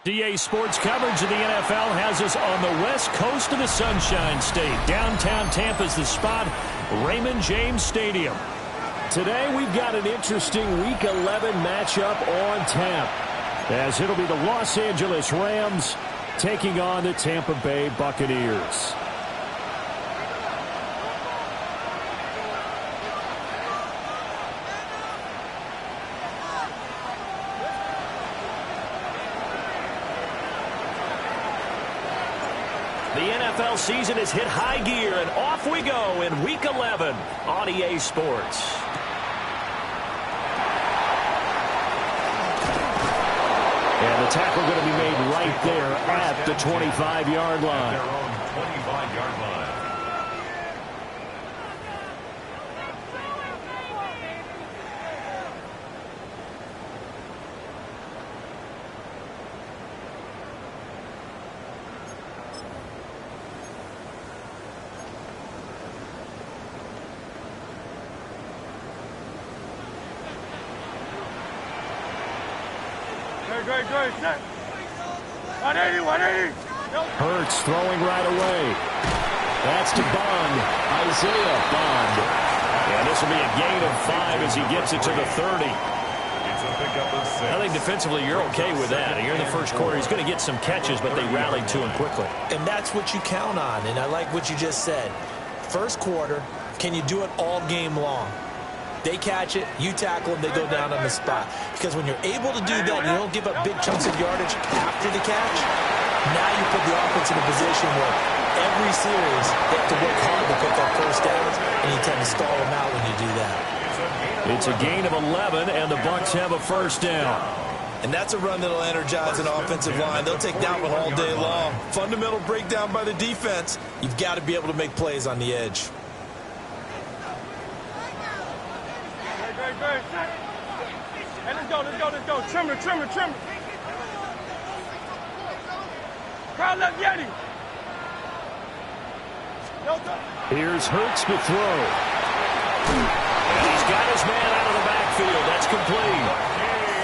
DA Sports coverage of the NFL has us on the west coast of the Sunshine State. Downtown Tampa's the spot, Raymond James Stadium. Today we've got an interesting Week 11 matchup on tap, as it'll be the Los Angeles Rams taking on the Tampa Bay Buccaneers. The NFL season has hit high gear, and off we go in Week 11 on EA Sports. And the tackle going to be made right there at the 25-yard line. Their own 25-yard line. Great. 180. Hurts throwing right away. That's to Bond. Isaiah Bond. And this will be a gain of 5 as he gets it to the 30. I think defensively you're okay with that. You're in the first quarter. He's going to get some catches, but they rallied to him quickly. And that's what you count on, and I like what you just said. First quarter, can you do it all game long? They catch it, you tackle them, they go down on the spot. Because when you're able to do that, you don't give up big chunks of yardage after the catch. Now you put the offense in a position where every series they have to work hard to pick up first downs, and you tend to stall them out when you do that. It's a gain of 11, and the Bucs have a first down. And that's a run that'll energize an offensive line. They'll take that one all day long. Fundamental breakdown by the defense. You've got to be able to make plays on the edge. Hey, let's go. Trimmer. Crowd left Yeti. Here's Hurts to throw. And he's got his man out of the backfield. That's complete.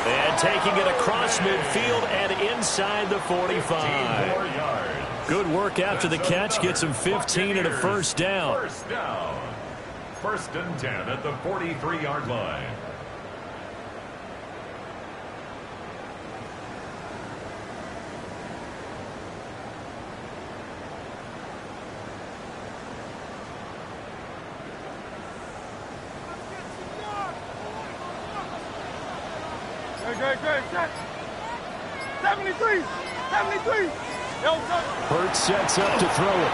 And taking it across midfield and inside the 45. Good work after the catch. Gets him 15 and a first down. First and 10 at the 43-yard line. Great. 73. Hurts sets up to throw it.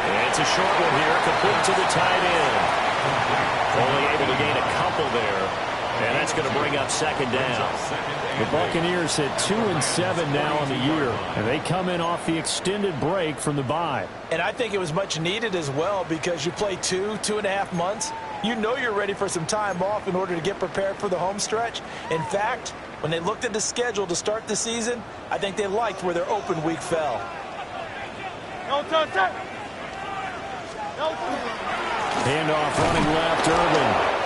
And it's a short one here, complete to the tight end. Only able to gain a couple there, and that's going to bring up second down. The Buccaneers hit 2-7 now on the year, and they come in off the extended break from the bye. And I think it was much needed as well, because you play 2.5 months. You know you're ready for some time off in order to get prepared for the home stretch. In fact, when they looked at the schedule to start the season, I think they liked where their open week fell. Handoff running left, Irvin.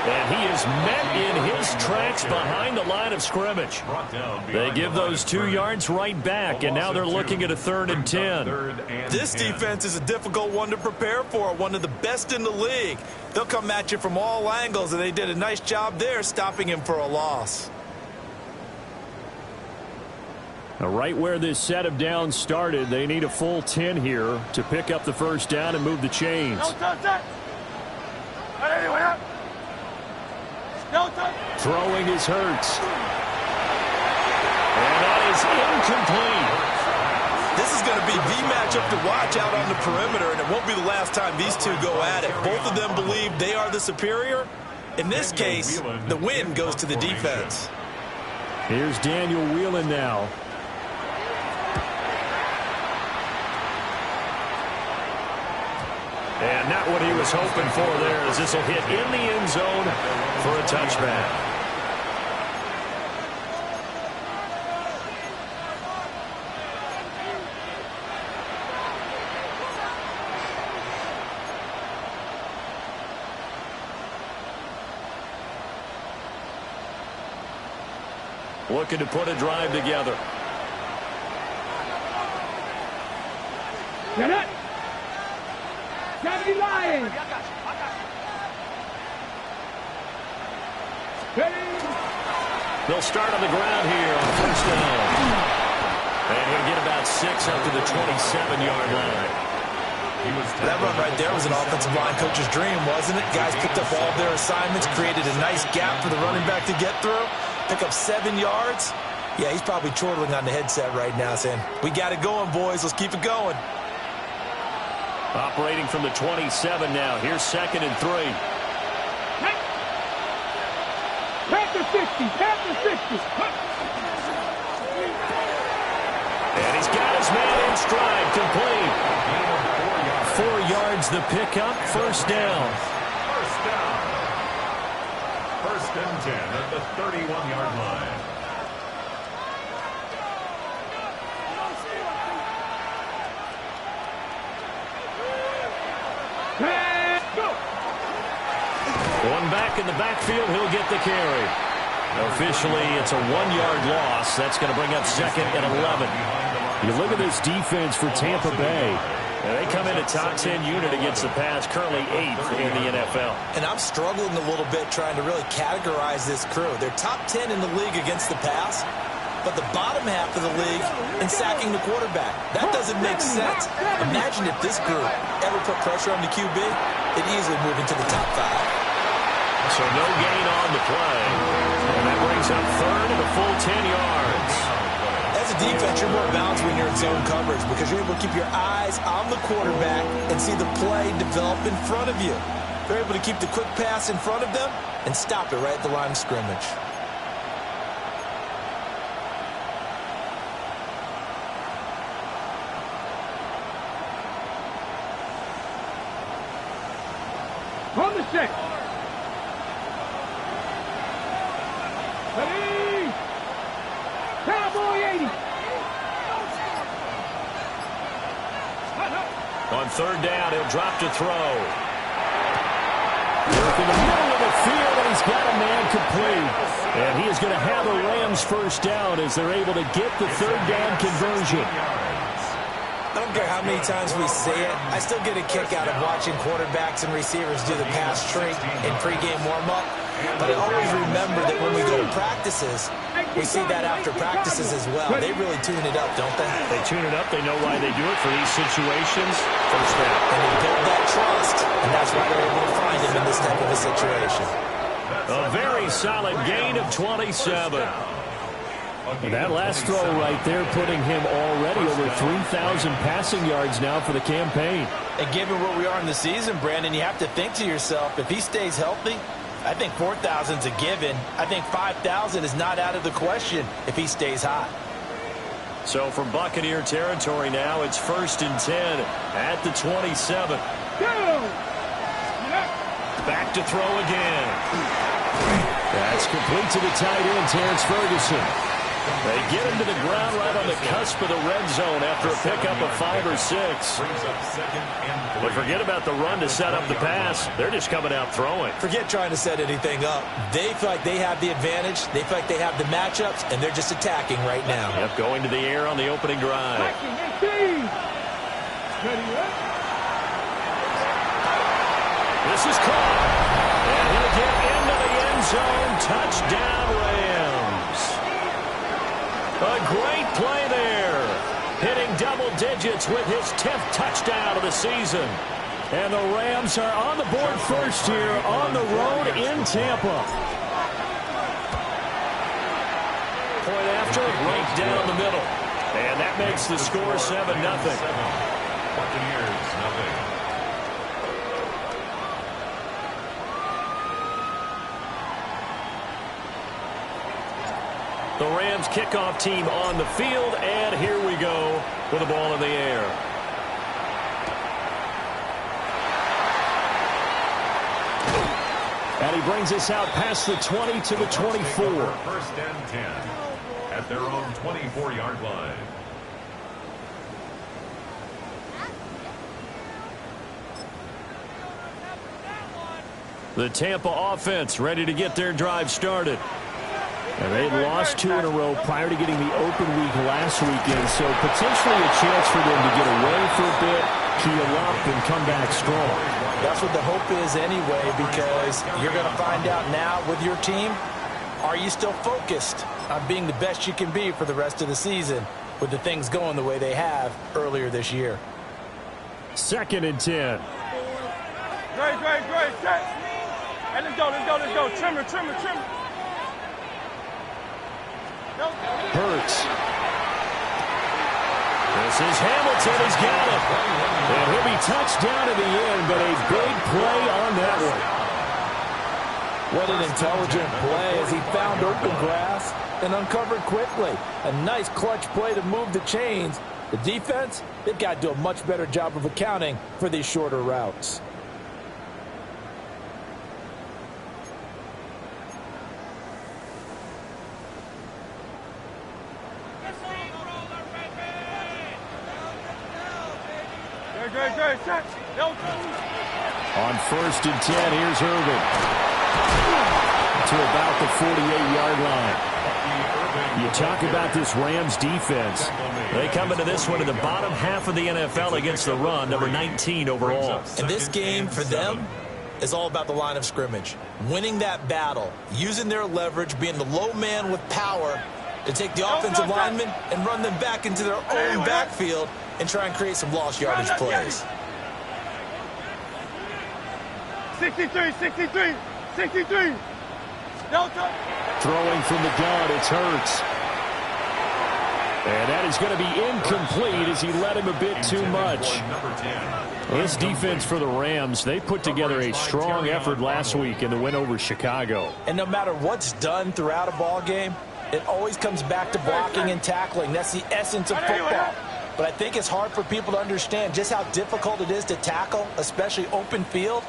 And he is met in his tracks behind the line of scrimmage. They give those 2 yards right back, and now they're looking at a 3rd and 10. This defense is a difficult one to prepare for, one of the best in the league. They'll come at you from all angles, and they did a nice job there stopping him for a loss. Now, right where this set of downs started, they need a full 10 here to pick up the first down and move the chains. Throwing is Hurts. And that is incomplete. This is going to be the matchup to watch out on the perimeter, and it won't be the last time these two go at it. Both of them believe they are the superior. In this case, the win goes to the defense. Here's Daniel Whelan now. And not what he was hoping for there, as this will hit in the end zone for a touchback. looking to put a drive together. Get it. Deputy Lion. They'll start on the ground here on first down. And he'll get about 6 up to the 27-yard line. That run right there was an offensive line coach's dream, wasn't it? Guys picked up all of their assignments, created a nice gap for the running back to get through, pick up 7 yards. Yeah, he's probably chortling on the headset right now saying, we got it going, boys. Let's keep it going. Operating from the 27 now. Here's 2nd and 3. Panther 60. Panther 60. And he's got his man in stride, complete. 4 yards the pickup, first down. First and 10 at the 31-yard line. One back in the backfield, he'll get the carry. Officially, it's a 1-yard loss. That's going to bring up 2nd and 11. You look at this defense for Tampa Bay. They come in a top 10 unit against the pass, currently 8th in the NFL. And I'm struggling a little bit trying to really categorize this crew. They're top 10 in the league against the pass, but the bottom half of the league in sacking the quarterback. That doesn't make sense. Imagine if this group ever put pressure on the QB, it'd easily move into the top 5. So no gain on the play. And that brings up 3rd and a full 10 yards. As a defense, you're more balanced when you're in zone coverage because you're able to keep your eyes on the quarterback and see the play develop in front of you. You're able to keep the quick pass in front of them and stop it right at the line of scrimmage. On the 6. Ready. Cowboy 80. On 3rd down, he'll drop to throw. Work in the middle of the field, and he's got a man complete. And he is going to have a Rams first down as they're able to get the 3rd down conversion. I don't care how many times we say it, I still get a kick out of watching quarterbacks and receivers do the pass tree in pregame warm-up. But I always remember that when we go to practices, we see that after practices as well. They really tune it up, don't they? They tune it up. They know why they do it for these situations. First down. And they build that trust, and that's why they're able to find him in this type of a situation. A very solid gain of 27. And that last throw right there putting him already over 3,000 passing yards now for the campaign. And given where we are in the season, Brandon, you have to think to yourself, if he stays healthy, I think 4,000's a given. I think 5,000 is not out of the question if he stays hot. So from Buccaneer territory now, it's 1st and 10 at the 27. Back to throw again. That's complete to the tight end, Terrence Ferguson. They get him to the ground right on the cusp of the red zone after a pickup of 5 or 6. But forget about the run to set up the pass. They're just coming out throwing. Forget trying to set anything up. They feel like they have the advantage. They feel like they have the matchups, and they're just attacking right now. Yep, going to the air on the opening drive. This is caught. And he'll get into the end zone. Touchdown, Rams. A great play there. Hitting double digits with his 10th touchdown of the season. And the Rams are on the board first here on the road in Tampa. Point after, right down the middle. And that makes the score 7-0. Buccaneers, nothing. The Rams kickoff team on the field, and here we go with the ball in the air. And he brings us out past the 20 to the 24. 1st and 10 at their own 24-yard line. The Tampa offense ready to get their drive started. And they had lost 2 in a row prior to getting the open week last weekend, so potentially a chance for them to get away for a bit, heal up, and come back strong. That's what the hope is anyway, because you're going to find out now with your team, are you still focused on being the best you can be for the rest of the season with the things going the way they have earlier this year? 2nd and 10. Great. Set. Hey, let's go. Trimmer. Hurts. This is Hamilton. He's got it. And he'll be touched down in the end, but a big play on that one. What an intelligent play as he found open grass and uncovered quickly. A nice clutch play to move the chains. The defense, they've got to do a much better job of accounting for these shorter routes. Great. On 1st and 10, here's Irvin. To about the 48-yard line. You talk about this Rams defense. They come into this one in the bottom half of the NFL against the run, number 19 overall. And this game for them is all about the line of scrimmage. Winning that battle, using their leverage, being the low man with power to take the offensive linemen and run them back into their own backfield and try and create some lost yardage plays. 63. Throwing from the gun, it's Hurts. And that is going to be incomplete as he led him a bit too much. This defense for the Rams, they put together a strong effort last week in the win over Chicago. And no matter what's done throughout a ball game, it always comes back to blocking and tackling. That's the essence of football. But I think it's hard for people to understand just how difficult it is to tackle, especially open field.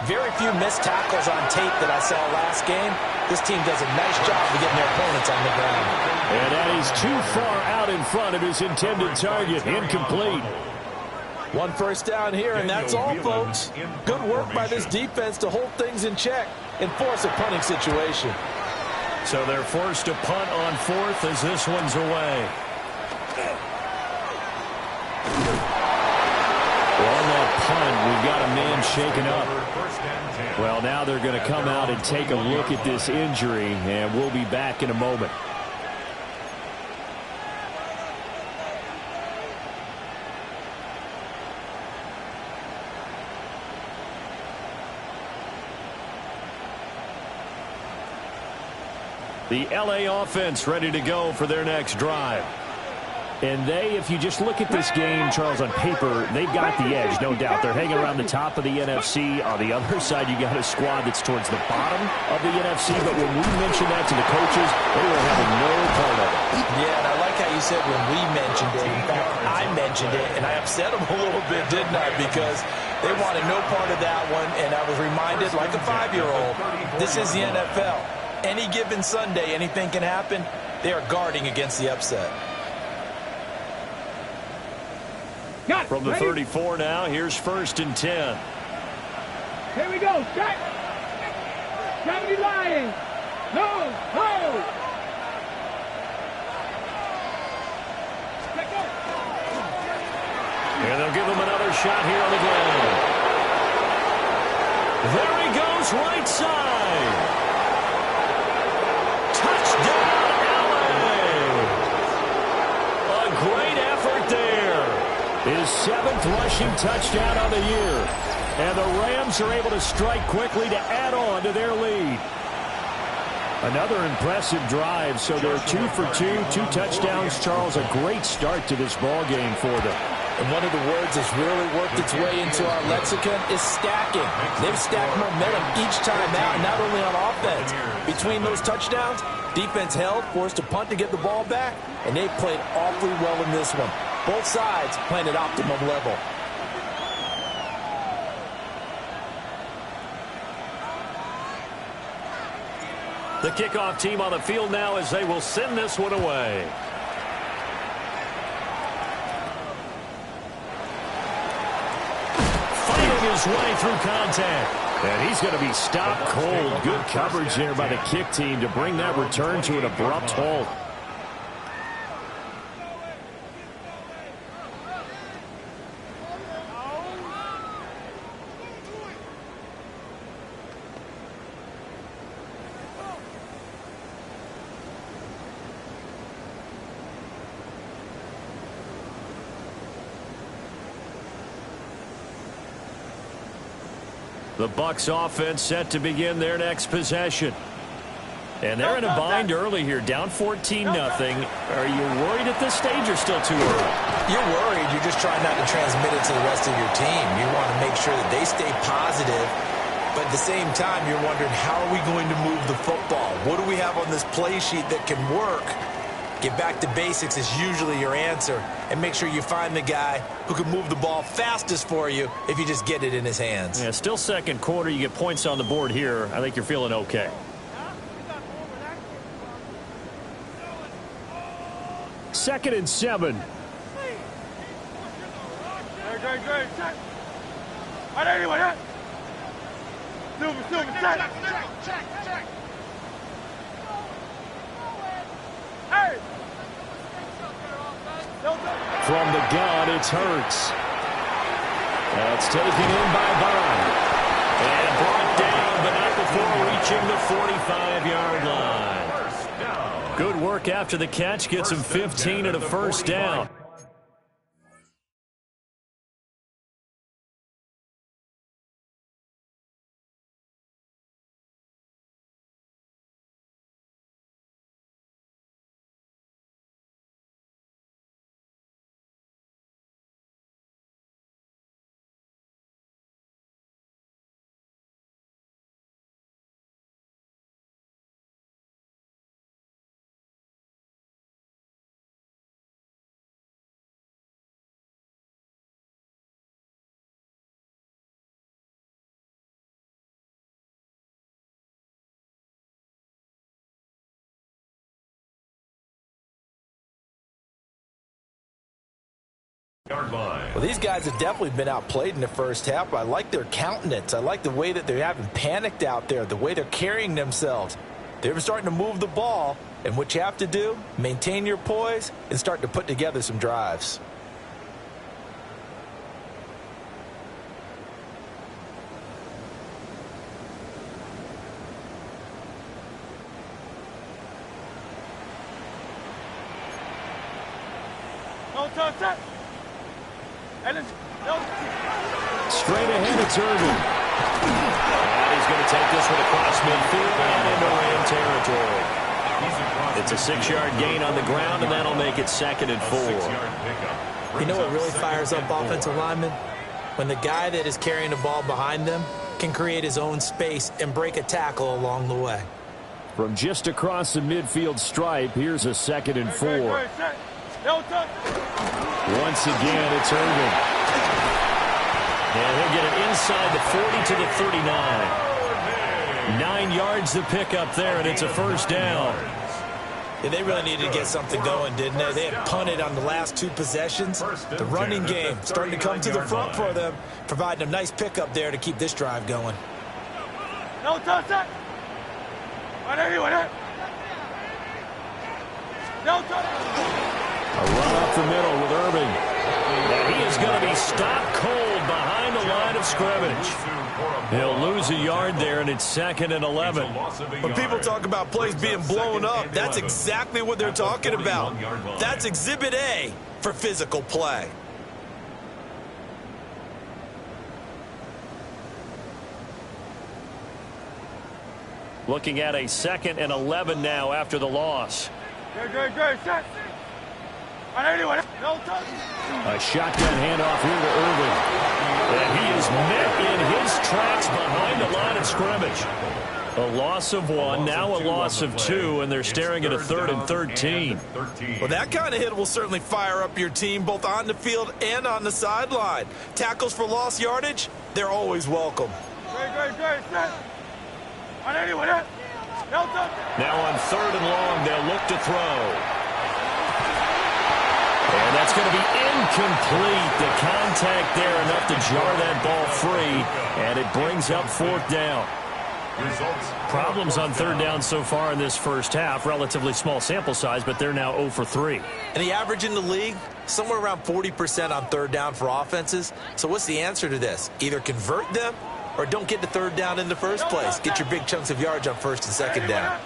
Very few missed tackles on tape that I saw last game. This team does a nice job of getting their opponents on the ground. And that is too far out in front of his intended target. Incomplete. 1 first down here, and that's all, folks. Good work by this defense to hold things in check and force a punting situation. So they're forced to punt on 4th as this one's away. On that punt, we've got a man shaken up. Well, now they're going to come out and take a look at this injury, and we'll be back in a moment. The LA offense ready to go for their next drive. And if you just look at this game, Charles, on paper, they've got the edge, no doubt. They're hanging around the top of the NFC. On the other side, you got a squad that's towards the bottom of the NFC. But when we mentioned that to the coaches, they were having no part of it. Yeah, and I like how you said when we mentioned it. In fact, I mentioned it, and I upset them a little bit, didn't I? Because they wanted no part of that one, and I was reminded, like a 5-year-old, this is the NFL. Any given Sunday, anything can happen. They are guarding against the upset. From the 34 now, here's 1st and 10. Here we go. Set. 70 Lions. No. And they'll give him another shot here on the ground. There he goes, right side. Touchdown, LA. A great effort there. His 7th rushing touchdown of the year. And the Rams are able to strike quickly to add on to their lead. Another impressive drive, so they're 2 for 2, 2 touchdowns. Charles, a great start to this ball game for them. And one of the words that's really worked its way into our lexicon is stacking. They've stacked momentum each time out, not only on offense. Between those touchdowns, defense held, forced to punt to get the ball back, and they played awfully well in this one. Both sides playing at optimum level. The kickoff team on the field now as they will send this one away. Fighting his way through contact. And he's going to be stopped cold. Good coverage there by the kick team to bring that return to an abrupt halt. The Bucs offense set to begin their next possession. And they're in a bind early here, down 14-0. Are you worried at this stage or still too early? You're worried. You're just trying not to transmit it to the rest of your team. You want to make sure that they stay positive. But at the same time, you're wondering, how are we going to move the football? What do we have on this play sheet that can work? Get back to basics is usually your answer. And make sure you find the guy who can move the ball fastest for you if you just get it in his hands. Yeah, still second quarter. You get points on the board here. I think you're feeling okay. Second and 7. Great. Check. All right, anyway, that. Silver, check. Hey! From the gun, it's Hurts. That's taken in by Bond. And brought down, but not before reaching the 45-yard line. Good work after the catch. Gets him 15 and a first down. Well, these guys have definitely been outplayed in the first half. I like their countenance. I like the way that they haven't panicked out there, the way they're carrying themselves. They're starting to move the ball, and what you have to do, maintain your poise and start to put together some drives. Touch. Straight ahead, it's Irvin. And he's going to take this one across midfield and into Ram territory. It's a 6-yard gain on the ground, and that'll make it 2nd and 4. You know what really fires up offensive linemen? When the guy that is carrying the ball behind them can create his own space and break a tackle along the way. From just across the midfield stripe, here's a 2nd and 4. Once again, it's Irvin. And he'll get it inside the 40 to the 39. 9 yards the pickup there, and it's a first down. Yeah, they really needed to get something going, didn't they? They had punted on the last 2 possessions. The running game starting to come to the front for them, providing a nice pickup there to keep this drive going. No touch that. No touch. A run up the middle with Irving. And he is going to be stopped cold behind the line of scrimmage. He'll lose a yard there, and it's 2nd and 11. When people talk about plays being blown up, that's exactly what they're talking about. That's Exhibit A for physical play. Looking at a 2nd and 11 now after the loss. Great. Set. A shotgun handoff here to Irving. And he is met in his tracks behind the line of scrimmage. A loss of 1, now a loss of 2, and they're staring at a 3rd and 13. Well, that kind of hit will certainly fire up your team both on the field and on the sideline. Tackles for lost yardage, they're always welcome. Great. Set. Now on 3rd and long, they'll look to throw. And That's going to be incomplete. The contact there enough to jar that ball free, and it brings up fourth down. Problems on third down so far in this first half. Relatively small sample size, but they're now 0 for 3. And the average in the league, somewhere around 40% on third down for offenses. So what's the answer to this? Either convert them or don't get the third down in the first place. Get your big chunks of yards on first and second down.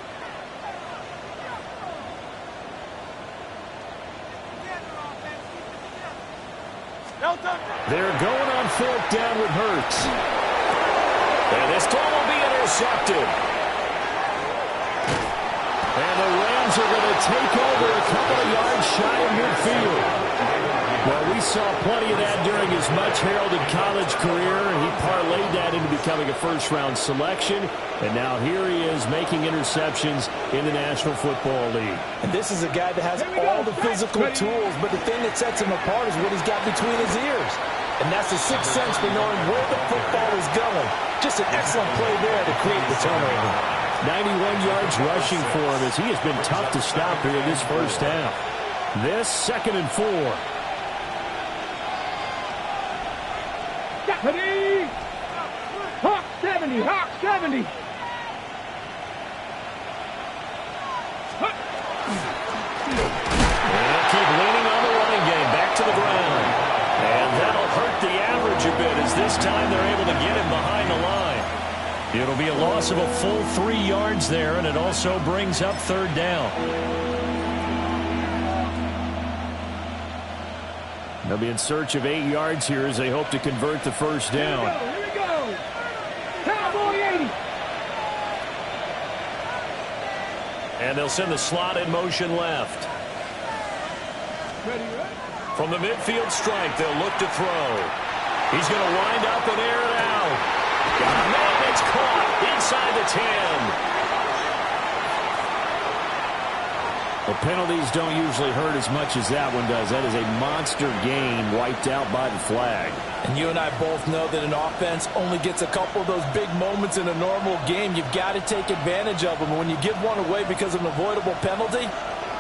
They're going on fourth down with Hurts. And this ball will be intercepted. And the Rams are going to take over a couple of yards shy of midfield. Well, we saw plenty of that during his much-heralded college career. He parlayed that into becoming a first-round selection. And now here he is making interceptions in the National Football League. And this is a guy that has all the physical tools, but the thing that sets him apart is what he's got between his ears. And that's the sixth sense for knowing where the football is going. Just an excellent play there to create the turnover. 91 yards rushing for him as he has been tough to stop here in this first half. This 2nd and 4. Hawk 70, Hawk 70. They'll keep leaning on the running game. Back to the ground. And that'll hurt the average a bit as this time they're able to get him behind the line. It'll be a loss of a full 3 yards there, and it also brings up third down. They'll be in search of 8 yards here as they hope to convert the first down. Here we go. Cowboy 80. And they'll send the slot in motion left. Ready? From the midfield strike, they'll look to throw. He's going to wind up and air it out. Got a man that's caught inside the 10. The penalties don't usually hurt as much as that one does. That is a monster gain wiped out by the flag. And you and I both know that an offense only gets a couple of those big moments in a normal game. You've got to take advantage of them. When you give one away because of an avoidable penalty,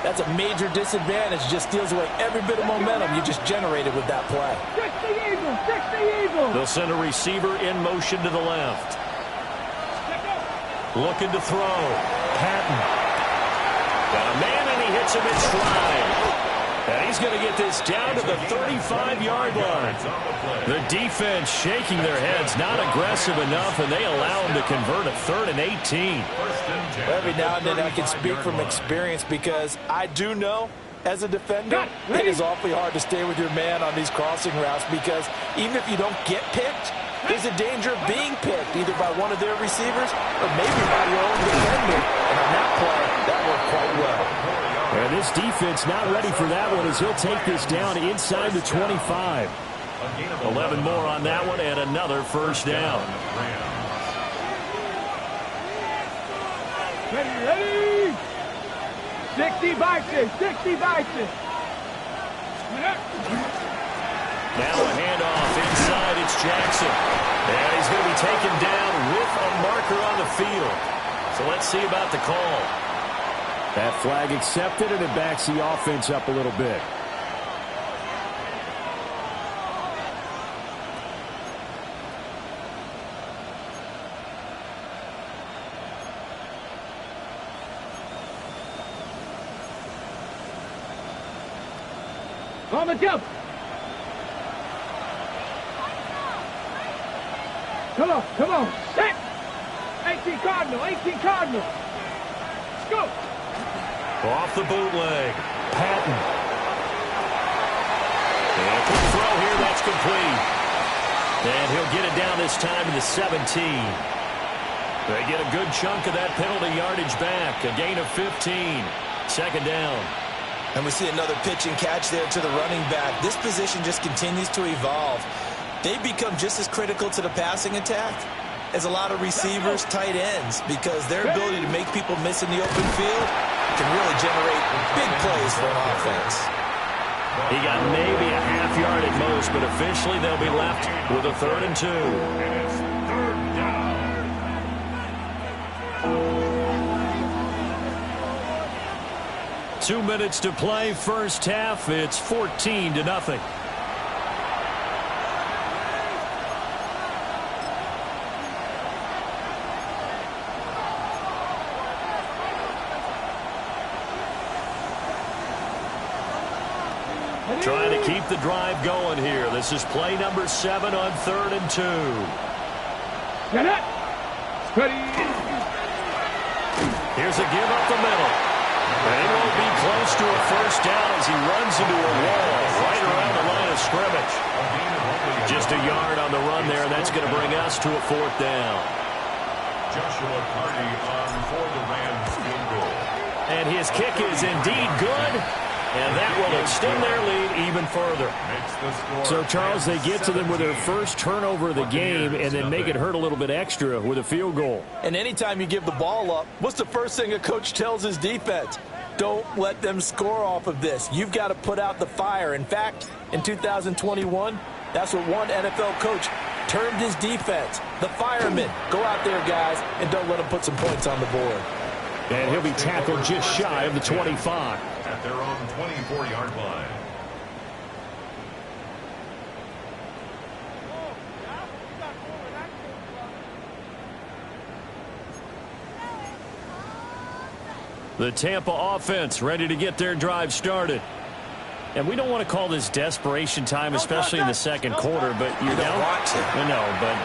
that's a major disadvantage. Just steals away every bit of momentum you just generated with that play. 60 Eagles, 60 Eagles. They'll send a receiver in motion to the left. Looking to throw. Patton. Got a man, and he hits him in stride. And he's going to get this down to the 35-yard line. The defense shaking their heads, not aggressive enough, and they allow him to convert a 3rd and 18. Every now and then I can speak from experience because I do know, as a defender, it is awfully hard to stay with your man on these crossing routes because even if you don't get picked, there's a danger of being picked either by one of their receivers or maybe by your own defender. And on that play, that worked quite well. And this defense not ready for that one as he'll take this down inside the 25. 11 more on that one and another first down. Ready? 60 Vikings, 60 Vikings. Now a handoff inside, it's Jackson. And he's going to be taken down with a marker on the field. So let's see about the call. That flag accepted, and it backs the offense up a little bit. On the jump. Come on. Set. 18 Cardinal, 18 Cardinal. Let's go. Off the bootleg. Patton. And a quick throw here, that's complete. And he'll get it down this time to the 17. They get a good chunk of that penalty yardage back. A gain of 15. Second down. And we see another pitch and catch there to the running back. This position just continues to evolve. They become just as critical to the passing attack as a lot of receivers, tight ends, because their ability to make people miss in the open field can really generate big plays for an offense. He got maybe a half yard at most, but officially they'll be left with a 3rd and 2. And it's 3rd down. 2 minutes to play, first half. It's 14-0. Trying to keep the drive going here. This is play number 7 on 3rd and 2. Get it. Steady. Here's a give up the middle. And it won't be close to a first down as he runs into a wall right around the line of scrimmage. Just a yard on the run there, and that's going to bring us to a 4th down. Joshua Carty on for the Rams field goal. And his kick is indeed good. And that will extend their lead even further. So, Charles, they get to them with their first turnover of the game and then make it hurt a little bit extra with a field goal. And anytime you give the ball up, what's the first thing a coach tells his defense? Don't let them score off of this. You've got to put out the fire. In fact, in 2021, that's what one NFL coach termed his defense. The firemen. Go out there, guys, and don't let them put some points on the board. And he'll be tackled just shy of the 25. At their own 24-yard line. The Tampa offense ready to get their drive started. And we don't want to call this desperation time, especially in the second quarter, but you're down. No, but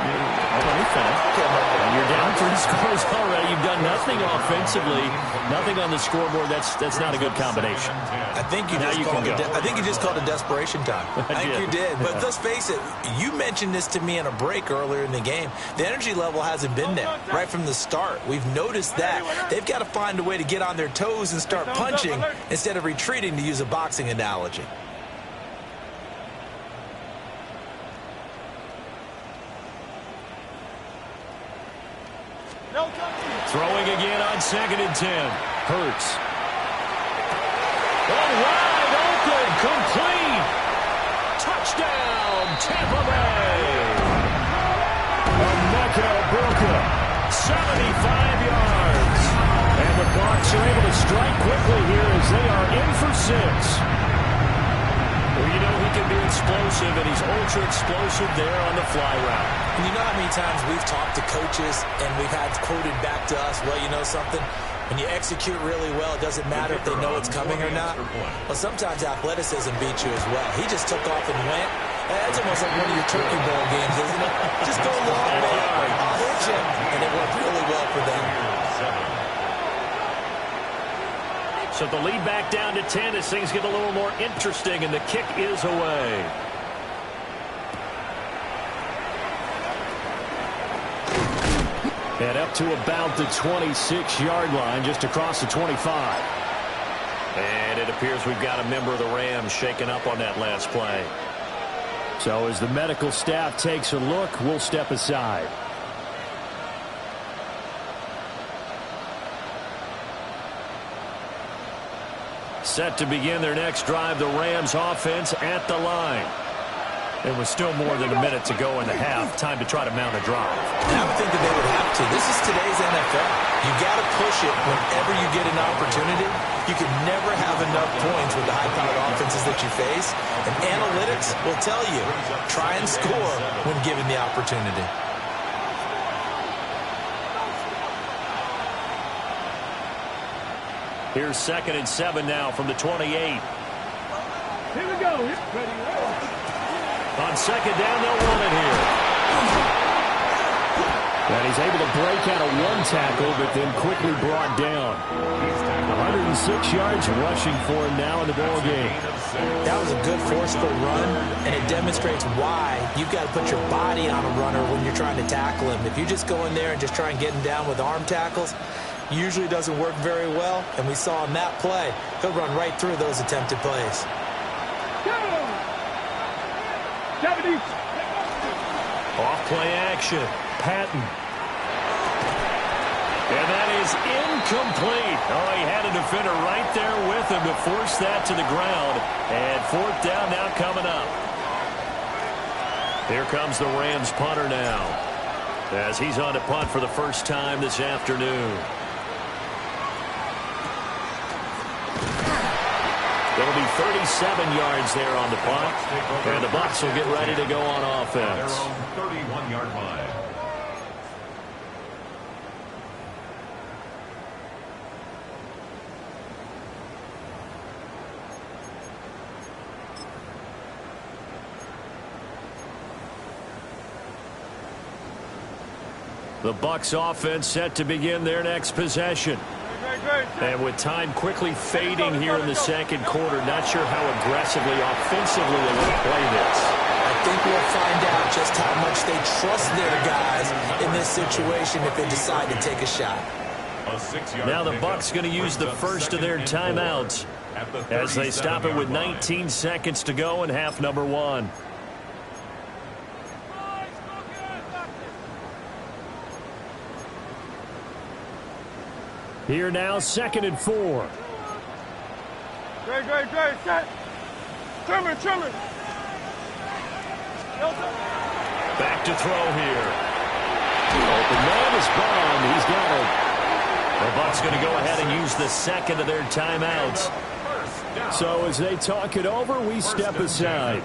you're down 3 scores already. You've done nothing offensively, nothing on the scoreboard. That's not a good combination. I think you just called it desperation time. I think you did. But let's face it, you mentioned this to me in a break earlier in the game. The energy level hasn't been there right from the start. We've noticed that. They've got to find a way to get on their toes and start punching instead of retreating, to use a boxing analogy. Throwing again on 2nd and 10. Hurts. Oh, wide open, complete. Touchdown, Tampa Bay. Broka, 75 yards. And the Bucs are able to strike quickly here as they are in for 6. Well, you know he can be explosive, and he's ultra-explosive there on the fly route. And you know how many times we've talked to coaches and we've had quoted back to us, well, you know something? When you execute really well, it doesn't matter if they know it's coming or not. Well, sometimes athleticism beats you as well. He just took off and went. That's almost like one of your turkey bowl games, isn't it? Just go long, man. I'll hit you. And it worked really well for them. So the lead back down to 10 as things get a little more interesting, and the kick is away. And up to about the 26-yard line, just across the 25. And it appears we've got a member of the Rams shaken up on that last play. So as the medical staff takes a look, we'll step aside. Set to begin their next drive, the Rams offense at the line. There was still more than a minute to go in the half. Time to try to mount a drive. And I would think that they would have to. This is today's NFL. You got to push it whenever you get an opportunity. You can never have enough points with the high-powered offenses that you face. And analytics will tell you, try and score when given the opportunity. Here's 2nd and 7 now from the 28. Here we go. Ready. On 2nd down, they'll run it here. And he's able to break out of one tackle, but then quickly brought down. 106 yards rushing for him now in the ball game. That was a good forceful run, and it demonstrates why you've got to put your body on a runner when you're trying to tackle him. If you just go in there and just try and get him down with arm tackles, usually doesn't work very well, and we saw in that play, he'll run right through those attempted plays. 70. Off play action. Patton. And that is incomplete. Oh, he had a defender right there with him to force that to the ground. And 4th down now coming up. Here comes the Rams punter now, as he's on to punt for the first time this afternoon. It'll be 37 yards there on the punt. And the Bucs will get ready to go on offense. 31-yard line. The Bucs offense set to begin their next possession. And with time quickly fading here in the second quarter, not sure how aggressively, offensively they want to play this. I think we'll find out just how much they trust their guys in this situation if they decide to take a shot. Now the Bucs going to use the first of their timeouts as they stop it with 19 seconds to go in half number 1. Here now, 2nd and 4. Great, set. Trimmer. Back to throw here. Open man is Bond. He's got it. The Bucs going to go ahead and use the second of their timeouts. So as they talk it over, we step aside.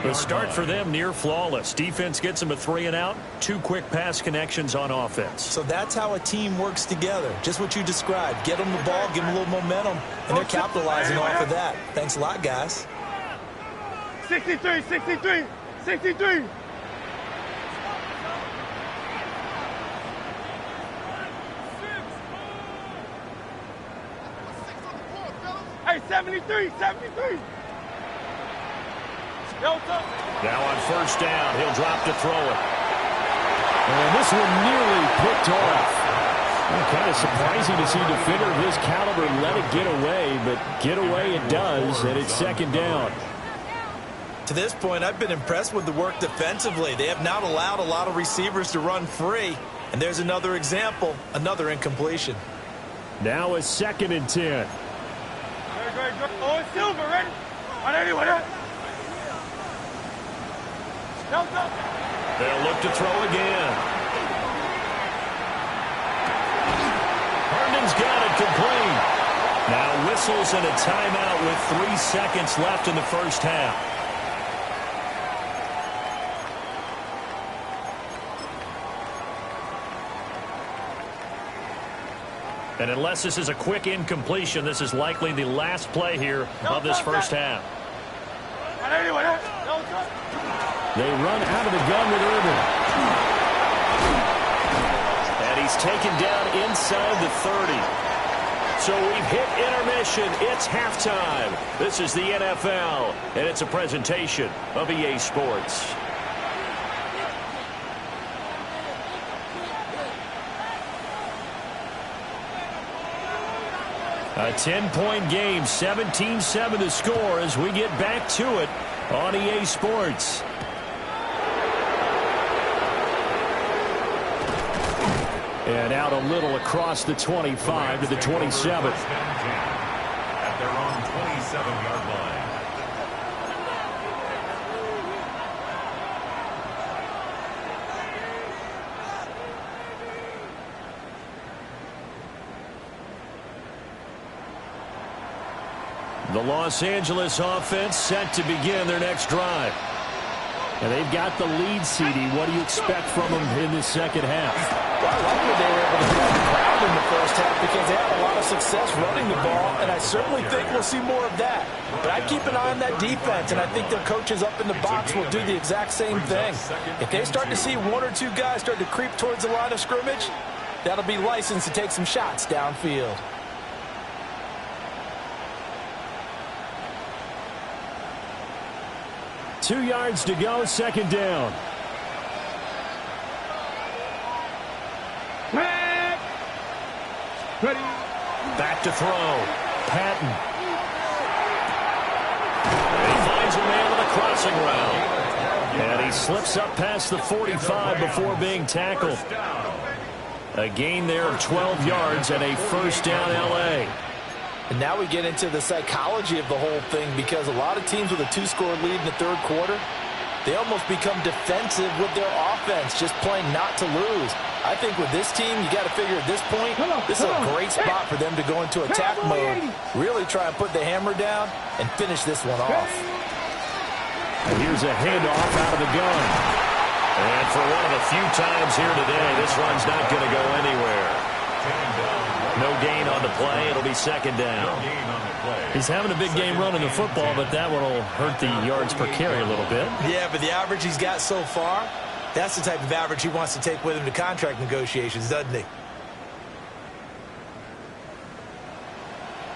The start for them near flawless. Defense gets them a 3-and-out. 2 quick pass connections on offense. So that's how a team works together. Just what you described. Get them the ball, give them a little momentum, and they're capitalizing off of that. Thanks a lot, guys. 63. Hey, 73. Now on first down, he'll drop to throw it. And this one nearly picked off. Well, kind of surprising to see a defender of his caliber let it get away, but get away it does, and it's 2nd down. To this point, I've been impressed with the work defensively. They have not allowed a lot of receivers to run free. And there's another example, another incompletion. Now a 2nd and 10. Great. Oh, it's Silver, ready? On anyone else? They'll look to throw again. Herndon's got it complete. Now whistles and a timeout with 3 seconds left in the first half. And unless this is a quick incompletion, this is likely the last play here of this first half. They run out of the gun with Irvin. And he's taken down inside the 30. So we've hit intermission. It's halftime. This is the NFL, and it's a presentation of EA Sports. A 10-point game, 17-7 to score as we get back to it on EA Sports. And out a little across the 25 to the 27. At their own 27-yard line. The Los Angeles offense set to begin their next drive. And they've got the lead, CD. What do you expect from them in the second half? Well, I like what they were able to draw the crowd in the first half because they had a lot of success running the ball, and I certainly think we'll see more of that. But I keep an eye on that defense, and I think their coaches up in the box will do the exact same thing. If they start to see 1 or 2 guys start to creep towards the line of scrimmage, that'll be licensed to take some shots downfield. Two yards to go, second down. Ready. Back to throw. Patton. And he finds a man with a crossing route. And he slips up past the 45 before being tackled. A gain there of 12 yards and a first down LA. And now we get into the psychology of the whole thing because a lot of teams with a 2-score lead in the third quarter, they almost become defensive with their offense, just playing not to lose. I think with this team, you got to figure at this point, this is a great spot for them to go into attack mode, really try and put the hammer down and finish this one off. And here's a handoff out of the gun. And for one of the few times here today, this run's not going to go anywhere. No gain on the play. It'll be second down. He's having a big game running the football, but that one will hurt the yards per carry a little bit. Yeah, but the average he's got so far, that's the type of average he wants to take with him to contract negotiations, doesn't he?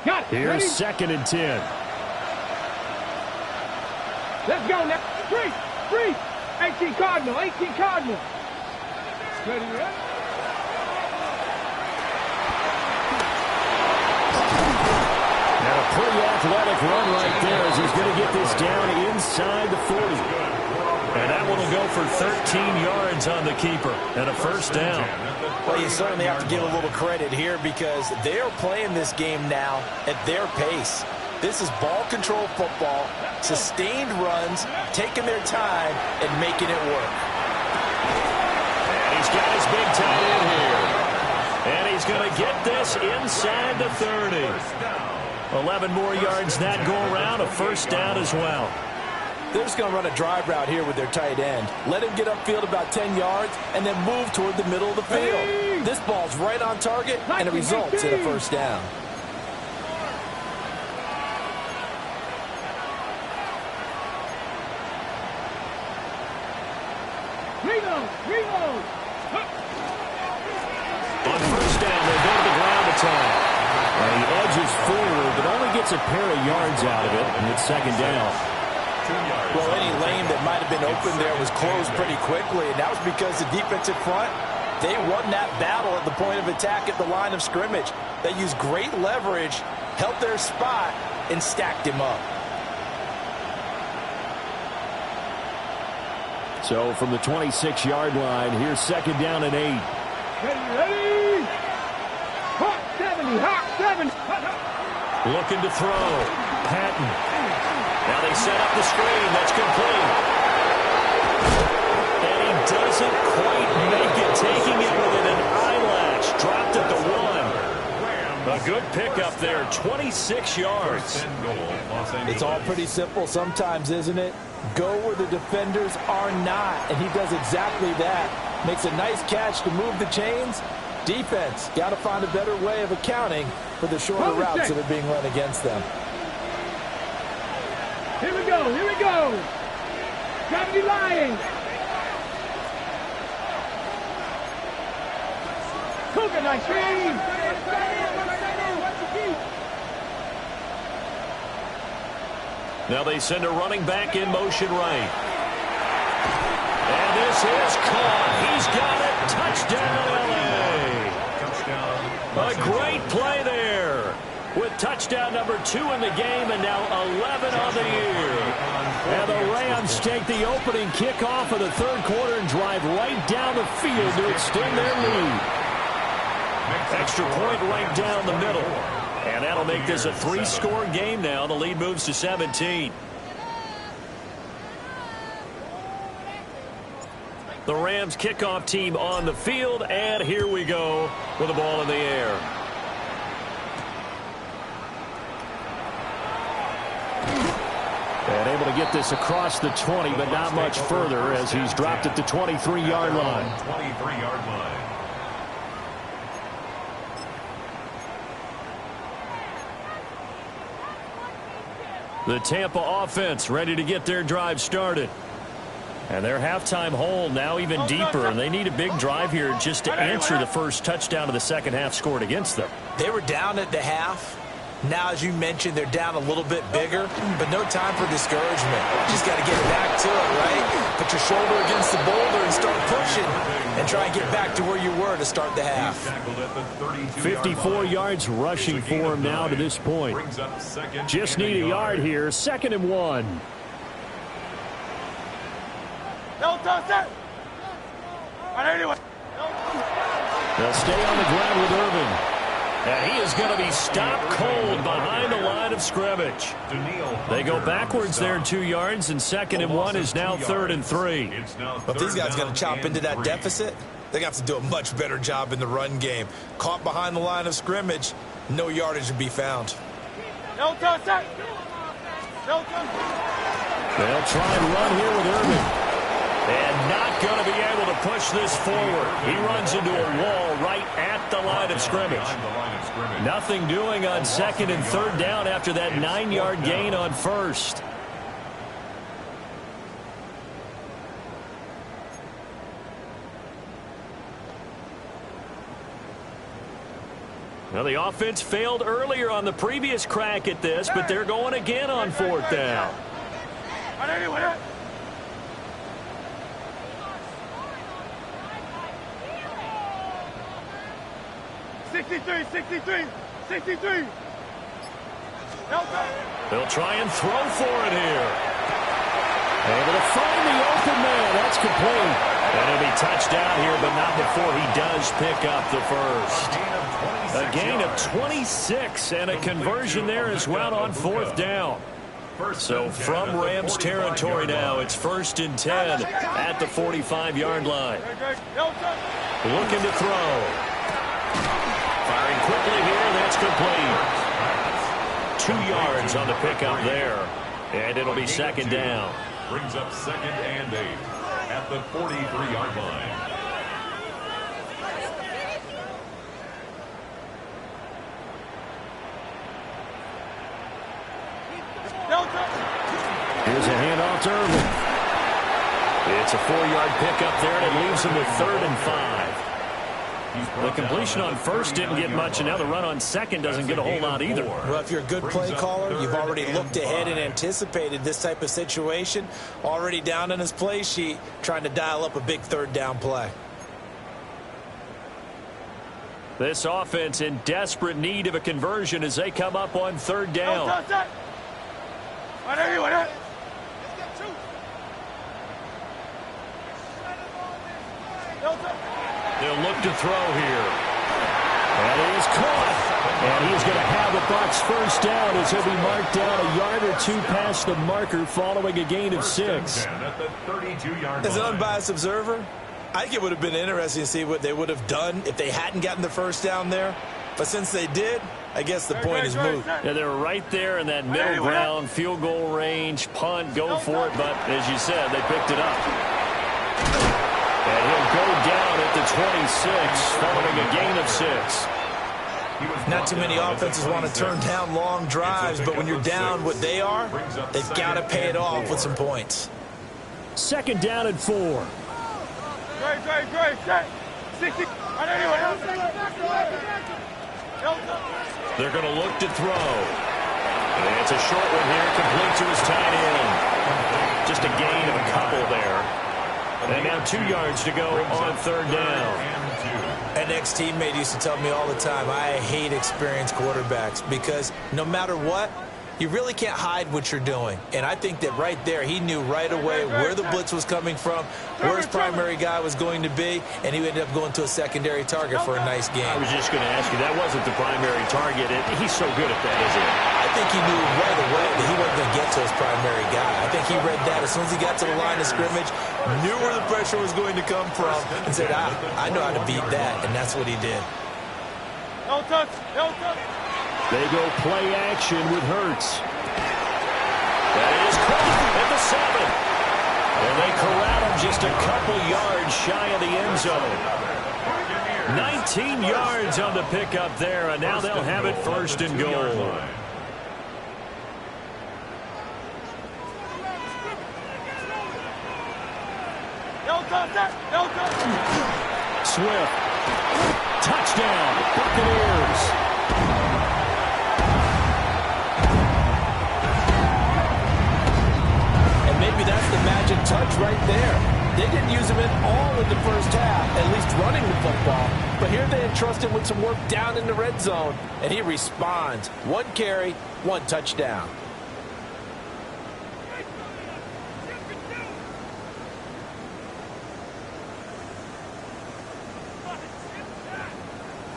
Got it. Here's Ready? second and 10. Let's go now. Free. 18 Cardinal. Ready, ready? And a pretty athletic run right there as he's going to get this down inside the 40. And that one will go for 13 yards on the keeper and a first down. Well, you certainly have to give a little credit here because they are playing this game now at their pace. This is ball control football, sustained runs, taking their time and making it work. And he's got his big tight end here. And he's going to get this inside the 30. 11 more yards that go around, a first down as well. They're just going to run a drive route here with their tight end. Let him get upfield about 10 yards and then move toward the middle of the field. This ball's right on target and it results in a first down. On first down, they go to the ground attack. And he edges forward, but only gets a pair of yards out of it, and it's second down. Well, any lane that might have been open there was closed pretty quickly, and that was because the defensive front, they won that battle at the point of attack at the line of scrimmage. They used great leverage, held their spot, and stacked him up. So from the 26-yard line, here's second down and 8. Ready? Hawk 70. Looking to throw. Patton. Now they set up the screen. That's complete. And he doesn't quite make it, taking it within an eyelash. Dropped at the 1. A good pickup there, 26 yards. It's all pretty simple sometimes, isn't it? Go where the defenders are not, and he does exactly that. Makes a nice catch to move the chains. Defense, got to find a better way of accounting for the shorter routes that are being run against them. Here we go. Gravity Lions. Cougar, nice team. Now they send a running back in motion right. And this is caught. He's got it. Touchdown, L.A. A great play there. With touchdown number 2 in the game and now 11 on the year. And the Rams take the opening kickoff of the third quarter and drive right down the field to extend their lead. Extra point right down the middle. And that'll make this a 3-score game now. The lead moves to 17. The Rams kickoff team on the field, and here we go with the ball in the air. And able to get this across the 20, but not much further as he's dropped at the 23-yard line. 23-yard line. The Tampa offense ready to get their drive started. And their halftime hole now even deeper, and they need a big drive here just to answer the first touchdown of the second half scored against them. They were down at the half. Now, as you mentioned, they're down a little bit bigger, but no time for discouragement. Just got to get back to it, right? Put your shoulder against the boulder and start pushing and try and get back to where you were to start the half. 54 yards rushing for him now to this point. Just need a yard here. 2nd and 1. They'll stay on the ground with Irvin. And he is going to be stopped cold behind the line line of scrimmage. They go backwards there 2 yards, and 2nd and 1 is now 3rd and 3. But these guys got to chop into that deficit. They're going to have to do a much better job in the run game. Caught behind the line of scrimmage, no yardage to be found. No touch. No touch. They'll try and run here with Irving. And not going to be able to push this forward. He runs into a wall right at the line of scrimmage. Nothing doing on 2nd and 3rd down after that 9-yard gain on 1st. Well, the offense failed earlier on the previous crack at this, but they're going again on 4th down. 63. They'll try and throw for it here. Able to find the open man. That's complete. And he'll be touched down here, but not before he does pick up the first. A gain of 26 and a conversion there as well on 4th down. So from Rams territory now, it's 1st and 10 at the 45-yard line. Looking to throw. Firing quickly here, that's complete. 2 yards on the pickup there. And it'll be 2nd down. Brings up 2nd and 8 at the 43-yard line. Here's a handoff to Irving. It's a 4-yard pickup there, and it leaves him with 3rd and 5. The completion on 1st didn't get much, and now the run on 2nd doesn't get a whole lot either. Well, if you're a good play caller, you've already looked ahead and anticipated this type of situation. Already down on his play sheet, trying to dial up a big 3rd down play. This offense in desperate need of a conversion as they come up on 3rd down. They'll look to throw here. And he is caught. And he's going to have the Bucs first down as he'll be marked down a yard or 2 past the marker following a gain of 6. As an unbiased observer, I think it would have been interesting to see what they would have done if they hadn't gotten the first down there. But since they did, I guess the point is moot. Yeah, they're right there in that middle ground, field goal range, punt, go for it. But as you said, they picked it up. And he'll go down at the 26 following a gain of 6. Not too many offenses want to turn down long drives, but when you're down what they are, they've got to pay it off with some points. 2nd down and 4. Great. 60. They're going to look to throw. And it's a short one here, complete to his tight end. Just a gain of a couple there. And now 2 yards to go on 3rd down. An ex-teammate used to tell me all the time, I hate experienced quarterbacks because no matter what, you really can't hide what you're doing. And I think that right there, he knew right away where the blitz was coming from, where his primary guy was going to be, and he ended up going to a secondary target for a nice game. I was just going to ask you, that wasn't the primary target. He's so good at that, isn't he? I think he knew right away that he wasn't going to get to his primary guy. I think he read that as soon as he got to the line of scrimmage, knew where the pressure was going to come from, and said, I know how to beat that, and that's what he did. No touch. They go play action with Hurts. That is caught at the 7. And they corral him just a couple yards shy of the end zone. 19 yards on the pickup there, and now they'll have it 1st and goal. Swift. Touchdown, Buccaneers. Maybe that's the magic touch right there. They didn't use him at all in the first half, at least running the football. But here they entrust him with some work down in the red zone, and he responds. 1 carry, 1 touchdown.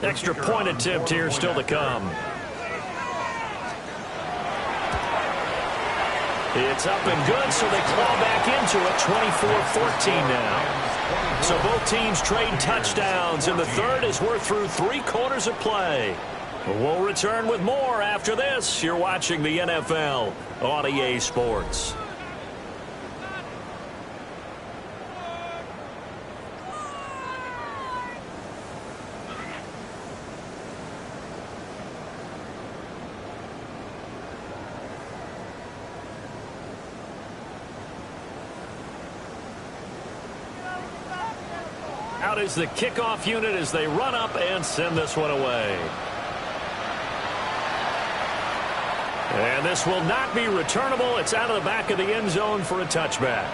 Extra point attempt here still to come. It's up and good, so they claw back into it, 24-14 now. So both teams trade touchdowns, and the third as we're through 3 quarters of play. We'll return with more after this. You're watching the NFL on EA Sports. Out is the kickoff unit as they run up and send this one away. And this will not be returnable. It's out of the back of the end zone for a touchback.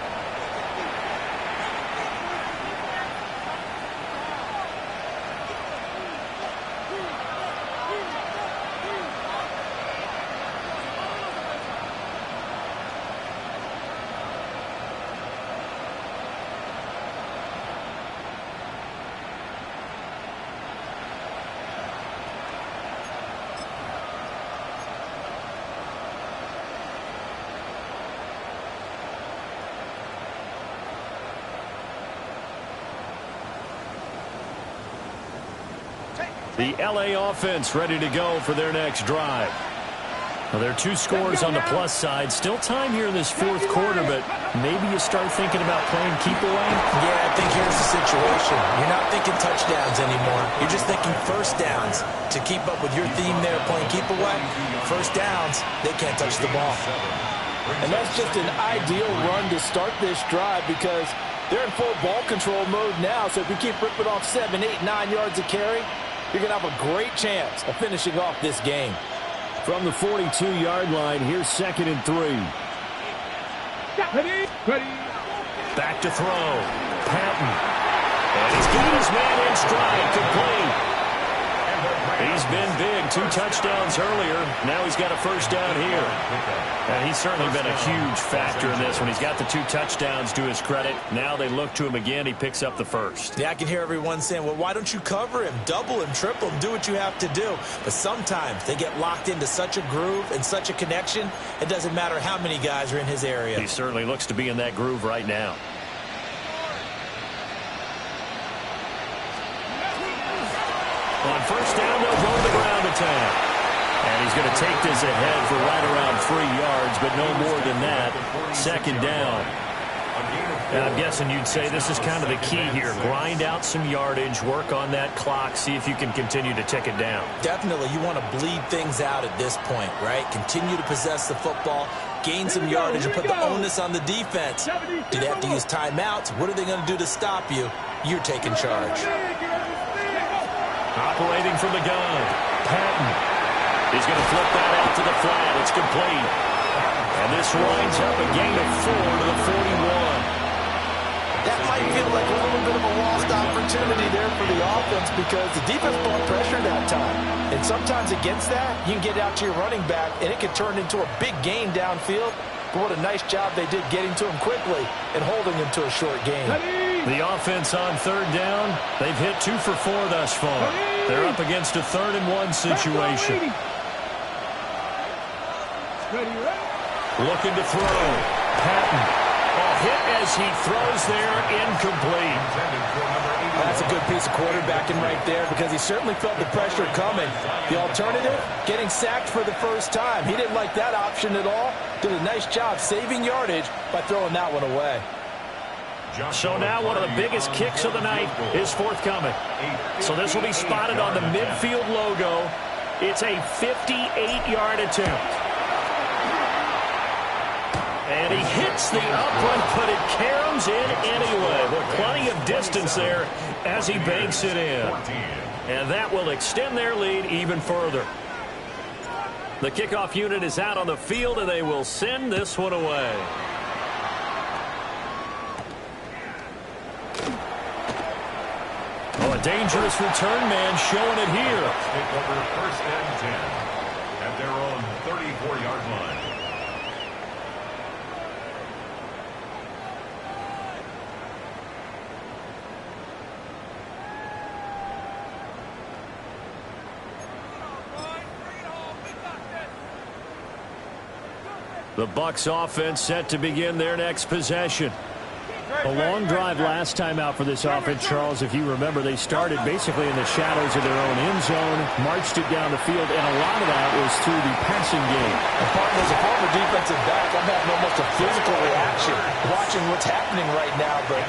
The LA offense ready to go for their next drive. Well, there are 2 scores on the plus side. Still time here in this 4th quarter, but maybe you start thinking about playing keep away? Yeah, I think here's the situation. You're not thinking touchdowns anymore. You're just thinking first downs. To keep up with your theme there, playing keep away, first downs, they can't touch the ball. And that's just an ideal run to start this drive because they're in full ball control mode now. So if you keep ripping off 7, 8, 9 yards of carry, you're going to have a great chance of finishing off this game. From the 42-yard line, here's 2nd and 3. Back to throw. Patton. And he's got his man in stride, complete. He's been big. 2 touchdowns earlier. Now he's got a first down here. And he's certainly been a huge factor in this when he's got the 2 touchdowns to his credit. Now they look to him again. He picks up the first. Yeah, I can hear everyone saying, well, why don't you cover him? Double him, triple him, do what you have to do. But sometimes they get locked into such a groove and such a connection, it doesn't matter how many guys are in his area. He certainly looks to be in that groove right now. On first down, they'll go to the ground attack. And he's going to take this ahead for right around 3 yards, but no more than that. 2nd down. And I'm guessing you'd say this is kind of the key here. Grind out some yardage, work on that clock, see if you can continue to tick it down. Definitely. You want to bleed things out at this point, right? Continue to possess the football, gain some yardage, and put the onus on the defense. Do they have to use timeouts? What are they going to do to stop you? You're taking charge. Operating from the gun, Patton. He's going to flip that out to the flat. It's complete. And this winds up a gain of 4 to the 41. That might feel like a little bit of a lost opportunity there for the offense because the defense brought pressure that time. And sometimes against that, you can get out to your running back, and it can turn into a big gain downfield. But what a nice job they did getting to him quickly and holding him to a short gain. The offense on 3rd down, they've hit 2 for 4 thus far. They're up against a 3rd and 1 situation. Looking to throw. Patton. Hit as he throws there, incomplete. That's a good piece of quarterbacking right there because he certainly felt the pressure coming. The alternative, getting sacked for the first time. He didn't like that option at all. Did a nice job saving yardage by throwing that one away. So now one of the biggest kicks of the night is forthcoming. So this will be spotted on the midfield logo. It's a 58-yard attempt. And he hits the upright, but it caroms in anyway. But plenty of distance there as he banks it in. And that will extend their lead even further. The kickoff unit is out on the field, and they will send this one away. Oh, a dangerous return man showing it here. Take over 1st and 10 at their own 34-yard line. The Bucs offense set to begin their next possession. A long drive last time out for this offense, Charles. If you remember, they started basically in the shadows of their own end zone, marched it down the field, and a lot of that was through the passing game. And partner, as a former defensive back, I'm having almost a physical reaction watching what's happening right now. But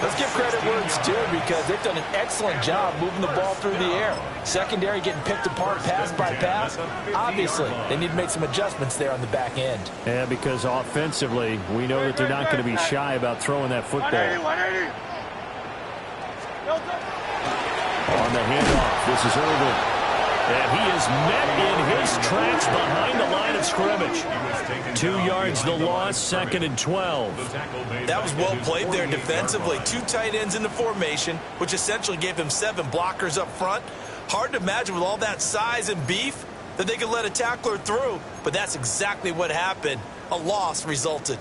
let's give credit where it's due because they've done an excellent job moving the ball through the air. Secondary getting picked apart pass by pass. Obviously, they need to make some adjustments there on the back end. Yeah, because offensively, we know that they're not going to be shy about throwing that football. 180. On the handoff, this is Irvin. And he is met in his tracks behind the line of scrimmage. 2 yards the loss, 2nd and 12. That was well played there defensively. 2 tight ends in the formation, which essentially gave them 7 blockers up front. Hard to imagine with all that size and beef that they could let a tackler through, but that's exactly what happened. A loss resulted.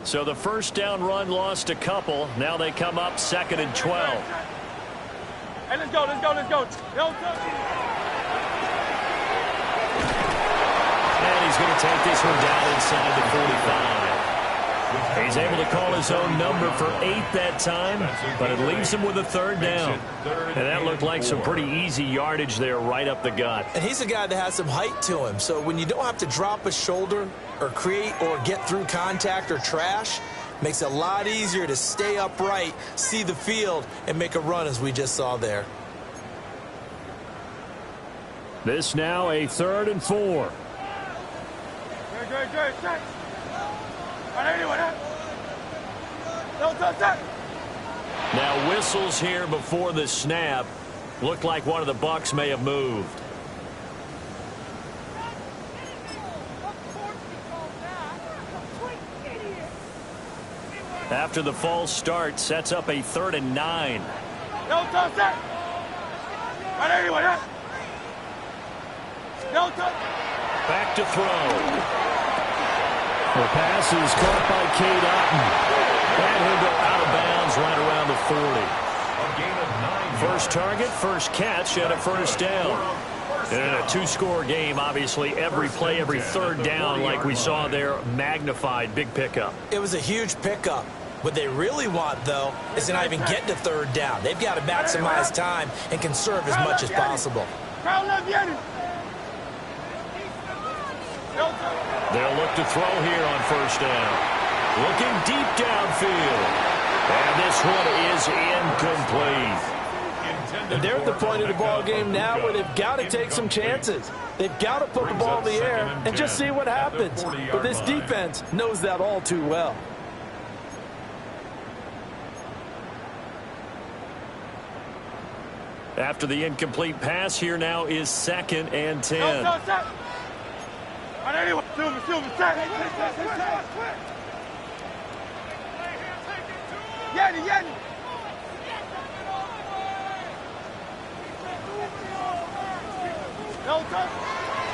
So the first down run lost a couple. Now they come up 2nd and 12. Hey, let's go. And he's going to take this one down inside the 45. He's able to call his own number for 8 that time, but it leaves him with a 3rd down. And that looked like some pretty easy yardage there right up the gut. And he's a guy that has some height to him, so when you don't have to drop a shoulder or create or get through contact or trash, makes it a lot easier to stay upright, see the field, and make a run as we just saw there. This now a 3rd and 4. Now whistles here before the snap. Looked like one of the Bucs may have moved. After the false start, sets up a 3rd and 9. Back to throw. The pass is caught by Cade Otton. And he'll go out of bounds right around the 40. First target, first catch, and a 1st down. And in a 2-score game, obviously, every play, every 3rd down, like we saw there, magnified. Big pickup. It was a huge pickup. What they really want, though, is to not even get to 3rd down. They've got to maximize time and conserve as much as possible. They'll look to throw here on 1st down. Looking deep downfield. And this one is incomplete. And they're at the point of the ball game now where they've got to take some chances. They've got to put the ball in the air and just see what happens. But this defense knows that all too well. After the incomplete pass, here now is 2nd and 10.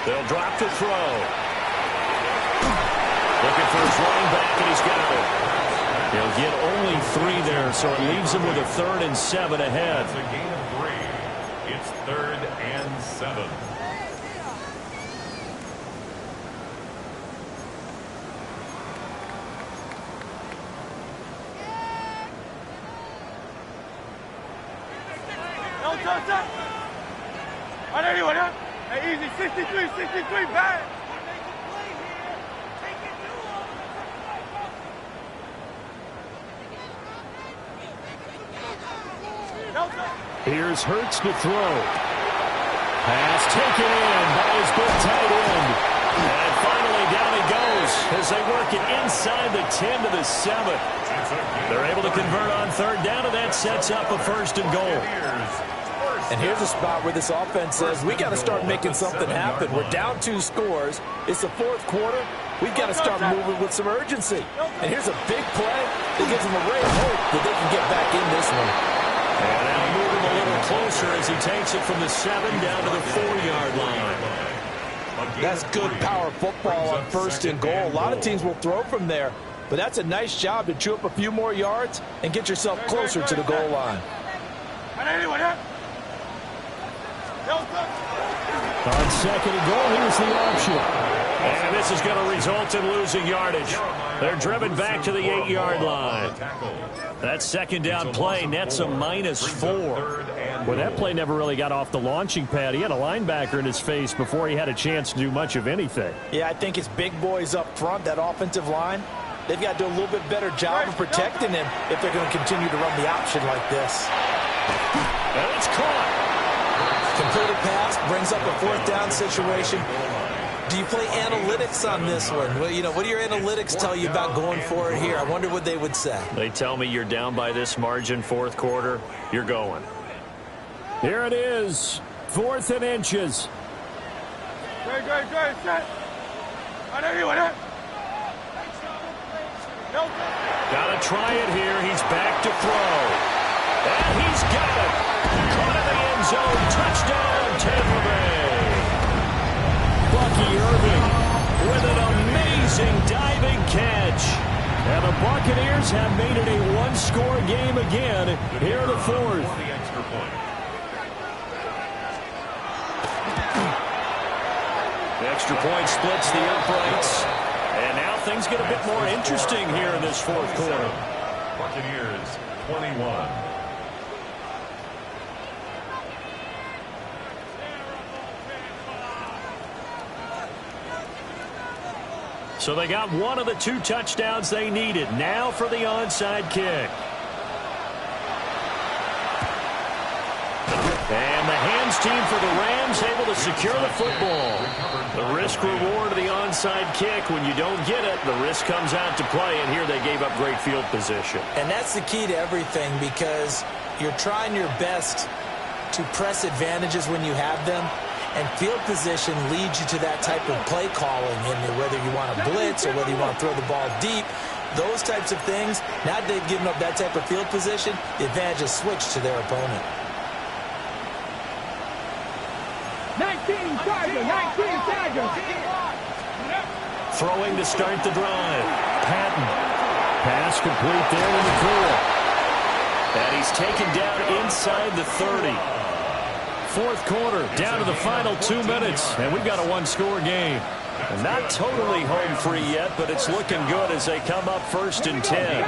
They'll drop to throw. Looking for his running back, and he's got it. He'll get only 3 there, so it leaves him with a 3rd and 7 ahead. It's a gain of 3. It's 3rd and 7. Hey, easy, 63, back. Here's Hurts to throw. Pass taken in by his big tight end. And finally down he goes as they work it inside the 10 to the 7. They're able to convert on 3rd down, and that sets up a 1st and goal. And here's a spot where this offense says, we got to start making something happen. We're down 2 scores. It's the 4th quarter. We've got to start moving with some urgency. And here's a big play that gives them a ray of hope that they can get back in this one. And now moving a little closer as he takes it from the 7 down to the 4-yard line. That's good power football on 1st and goal. A lot of teams will throw from there. But that's a nice job to chew up a few more yards and get yourself closer to the goal line. On 2nd and goal, here's the option. And this is going to result in losing yardage. They're driven back to the 8-yard line. That second down play nets a -4. Well, that play never really got off the launching pad. He had a linebacker in his face before he had a chance to do much of anything. Yeah, I think it's big boys up front, that offensive line. They've got to do a little bit better job of protecting him if they're going to continue to run the option like this. And it's caught. Completed pass brings up a 4th down situation. Do you play analytics on this one? Well, you know, what do your analytics tell you about going for it here? I wonder what they would say. They tell me you're down by this margin, 4th quarter, you're going. Here it is, 4th and inches. Good, set. I know you want it. Got to try it here. He's back to throw. And he's got it. Caught in the end zone. Touchdown, Tampa Bay. Bucky Irving with an amazing diving catch. And the Buccaneers have made it a one-score game again here in the 4th. The extra point splits the uprights. And now things get a bit more interesting here in this 4th quarter. Buccaneers 21. So they got one of the 2 touchdowns they needed. Now for the onside kick. And the hands team for the Rams able to secure the football. The risk-reward of the onside kick, when you don't get it, the risk comes out to play, and here they gave up great field position. And that's the key to everything, because you're trying your best to press advantages when you have them, and field position leads you to that type of play calling, and whether you want to blitz or whether you want to throw the ball deep, those types of things. Now that they've given up that type of field position, the advantage is switched to their opponent. 19 Tigers. Throwing to start the drive. Patton. Pass complete there in the cool. And he's taken down inside the 30. 4th quarter, down to the final 2 minutes, and we've got a one-score game. Not totally home free yet, but it's looking good as they come up 1st and 10.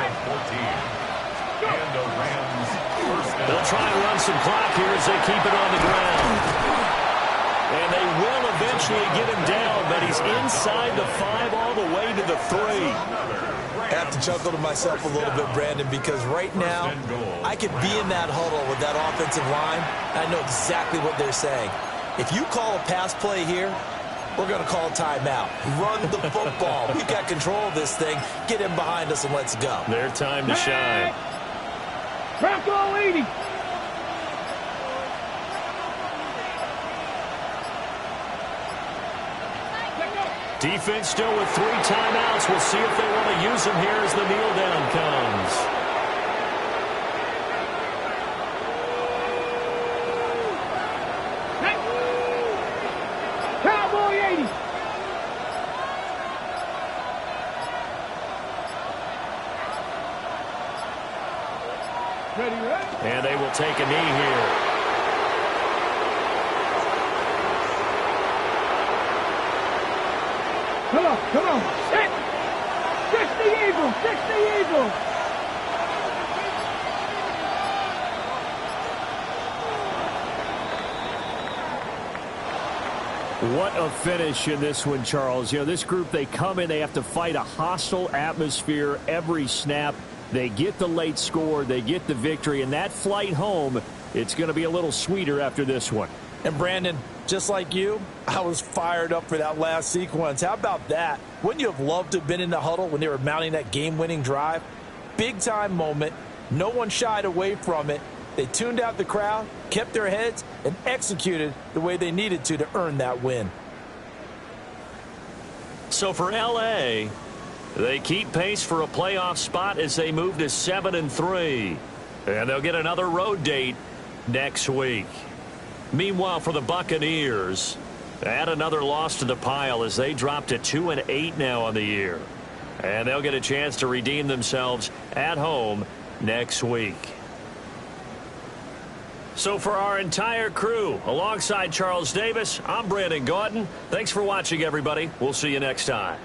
They'll try and run some clock here as they keep it on the ground. And they will eventually get him down, but he's inside the 5 all the way to the 3. I have to chuckle to myself a little bit, Brandon, because right now I could be in that huddle with that offensive line. I know exactly what they're saying. If you call a pass play here, we're going to call a timeout. Run the football. We've got control of this thing. Get him behind us and let's go. Their time to shine. Bronco 80. Defense still with 3 timeouts. We'll see if they want to use them here as the kneel down comes. Cowboy 80. Ready? And they will take a knee here. Come on. Sit. 60 Eagles. What a finish in this one, Charles. You know, this group, they come in, they have to fight a hostile atmosphere every snap. They get the late score, they get the victory, and that flight home, it's going to be a little sweeter after this one. And Brandon, just like you, I was fired up for that last sequence. How about that? Wouldn't you have loved to have been in the huddle when they were mounting that game-winning drive? Big-time moment. No one shied away from it. They tuned out the crowd, kept their heads, and executed the way they needed to earn that win. So for L.A., they keep pace for a playoff spot as they move to 7-3. And they'll get another road date next week. Meanwhile, for the Buccaneers, add another loss to the pile as they drop to 2-8 now on the year. And they'll get a chance to redeem themselves at home next week. So for our entire crew, alongside Charles Davis, I'm Brandon Gaudin. Thanks for watching, everybody. We'll see you next time.